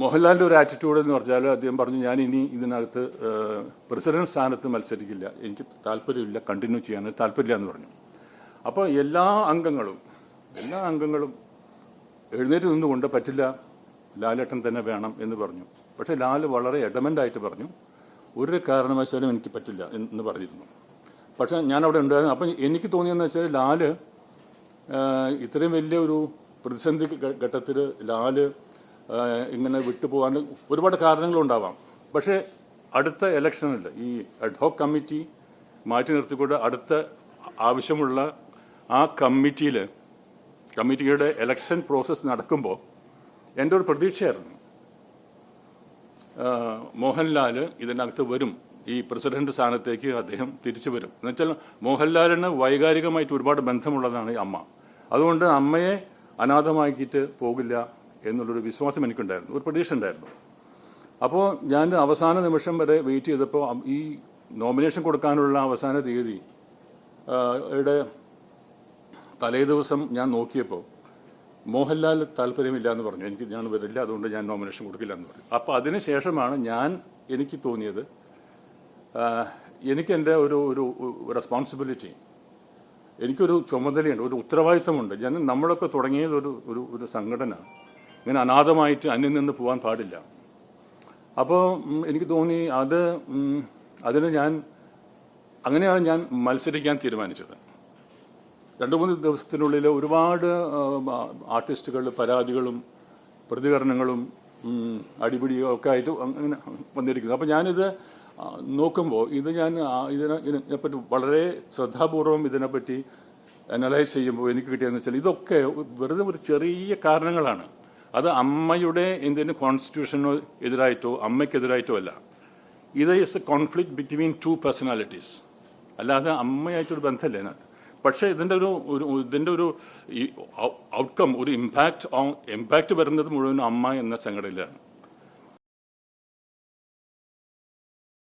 മോഹൻലാലിൻ്റെ ഒരു ആറ്റിറ്റ്യൂഡ് എന്ന് പറഞ്ഞാൽ അദ്ദേഹം പറഞ്ഞു ഞാൻ ഇനി ഇതിനകത്ത് പ്രസിഡന്റ് സ്ഥാനത്ത് മത്സരിക്കില്ല, എനിക്ക് താല്പര്യമില്ല, കണ്ടിന്യൂ ചെയ്യാൻ താല്പര്യമില്ല എന്ന് പറഞ്ഞു. അപ്പോൾ എല്ലാ അംഗങ്ങളും എഴുന്നേറ്റ് നിന്നുകൊണ്ട് പറ്റില്ല, ലാലേട്ടൻ തന്നെ വേണം എന്ന് പറഞ്ഞു. പക്ഷേ ലാല് വളരെ എഡമൻ്റായിട്ട് പറഞ്ഞു ഒരു കാരണവശാലും എനിക്ക് പറ്റില്ല എന്ന് പറഞ്ഞിരുന്നു. പക്ഷേ ഞാനവിടെ ഉണ്ടായിരുന്നു. അപ്പം എനിക്ക് തോന്നിയെന്ന് വെച്ചാൽ ലാല് ഇത്രയും വലിയ ഒരു പ്രതിസന്ധി ഘട്ടത്തിൽ ലാല് ഇങ്ങനെ വിട്ടുപോകാൻ ഒരുപാട് കാരണങ്ങളുണ്ടാവാം. പക്ഷേ അടുത്ത ഇലക്ഷനിൽ ഈ അഡ്ഹോക് കമ്മിറ്റി മാറ്റി നിർത്തിക്കൊണ്ട് അടുത്ത ആവശ്യമുള്ള ആ കമ്മിറ്റിയുടെ ഇലക്ഷൻ പ്രോസസ്സ് നടക്കുമ്പോൾ എൻ്റെ ഒരു പ്രതീക്ഷയായിരുന്നു മോഹൻലാൽ ഇതിനകത്ത് വരും, ഈ പ്രസിഡന്റ് സ്ഥാനത്തേക്ക് അദ്ദേഹം തിരിച്ചു വരും. എന്നുവെച്ചാൽ മോഹൻലാലിന് വൈകാരികമായിട്ട് ഒരുപാട് ബന്ധമുള്ളതാണ് ഈ അമ്മ. അതുകൊണ്ട് അമ്മയെ അനാഥമാക്കിയിട്ട് പോകില്ല എന്നുള്ളൊരു വിശ്വാസം എനിക്കുണ്ടായിരുന്നു, ഒരു പ്രതീക്ഷ ഉണ്ടായിരുന്നു. അപ്പോൾ ഞാൻ അവസാന നിമിഷം വരെ വെയിറ്റ് ചെയ്തപ്പോൾ ഈ നോമിനേഷൻ കൊടുക്കാനുള്ള അവസാന തീയതി യുടെ തലേ ദിവസം ഞാൻ നോക്കിയപ്പോൾ മോഹൻലാൽ താല്പര്യമില്ല എന്ന് പറഞ്ഞു. ഞാൻ വരില്ല, അതുകൊണ്ട് ഞാൻ നോമിനേഷൻ കൊടുക്കില്ല എന്ന് പറഞ്ഞു. അപ്പോൾ അതിന് ശേഷമാണ് എനിക്ക് തോന്നിയത് എനിക്ക് എൻ്റെ ഒരു റെസ്പോൺസിബിലിറ്റി, എനിക്കൊരു ചുമതലയുണ്ട്, ഒരു ഉത്തരവാദിത്തമുണ്ട്. നമ്മളൊക്കെ തുടങ്ങിയത് ഒരു സംഘടന ഇങ്ങനെ അനാഥമായിട്ട് അന്യം നിന്ന് പോകാൻ പാടില്ല. അപ്പോൾ എനിക്ക് തോന്നി അങ്ങനെയാണ് ഞാൻ മത്സരിക്കാൻ തീരുമാനിച്ചത്. 2-3 ദിവസത്തിനുള്ളിൽ ഒരുപാട് ആർട്ടിസ്റ്റുകൾ പരാതികളും പ്രതികരണങ്ങളും അടിപിടിയും ഒക്കെ ആയിട്ട് അങ്ങനെ വന്നിരിക്കുന്നു. അപ്പോൾ ഞാനിത് നോക്കുമ്പോൾ ഇതിനെപ്പറ്റി വളരെ ശ്രദ്ധാപൂർവം ഇതിനെപ്പറ്റി അനലൈസ് ചെയ്യുമ്പോൾ എനിക്ക് കിട്ടിയതെന്ന് വെച്ചാൽ ഇതൊക്കെ വെറുതെ ഒരു ചെറിയ കാരണങ്ങളാണ്. അത് അമ്മയുടെ എന്തിന് കോൺസ്റ്റിറ്റ്യൂഷനോ എതിരായിട്ടോ അമ്മയ്ക്കെതിരായിട്ടോ അല്ല. ഇത് is A conflict between 2 personalities, അല്ലാതെ അമ്മയായിട്ടൊരു ബന്ധമല്ല ഇതിനകത്ത്. പക്ഷേ ഇതിൻ്റെ ഒരു ഔട്ട്കം, ഒരു ഇമ്പാക്റ്റ് വരുന്നത് മുഴുവൻ അമ്മ എന്ന സംഘടനയിലാണ്.